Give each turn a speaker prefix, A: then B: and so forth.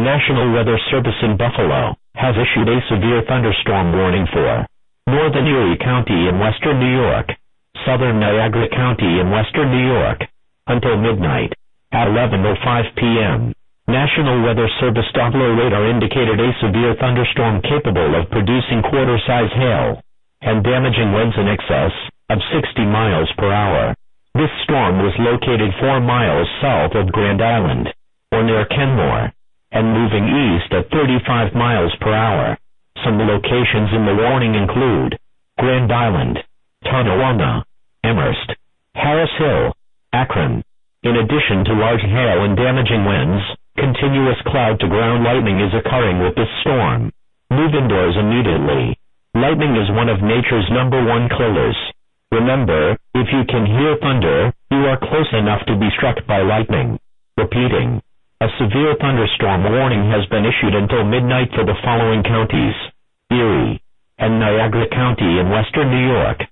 A: National Weather Service in Buffalo has issued a severe thunderstorm warning for northern Erie County in western New York, southern Niagara County in western New York, until midnight. At 11:05 p.m., National Weather Service Doppler radar indicated a severe thunderstorm capable of producing quarter-size hail and damaging winds in excess of 60 miles per hour. This storm was located 4 miles south of Grand Island, or near Kenmore, and moving east at 35 miles per hour. Some locations in the warning include Grand Island, Tonawanda, Amherst, Harris Hill, Akron. In addition to large hail and damaging winds, continuous cloud-to-ground lightning is occurring with this storm. Move indoors immediately. Lightning is one of nature's #1 killers. Remember, if you can hear thunder, you are close enough to be struck by lightning. Repeating, a severe thunderstorm warning has been issued until midnight for the following counties: Erie and Niagara County in western New York,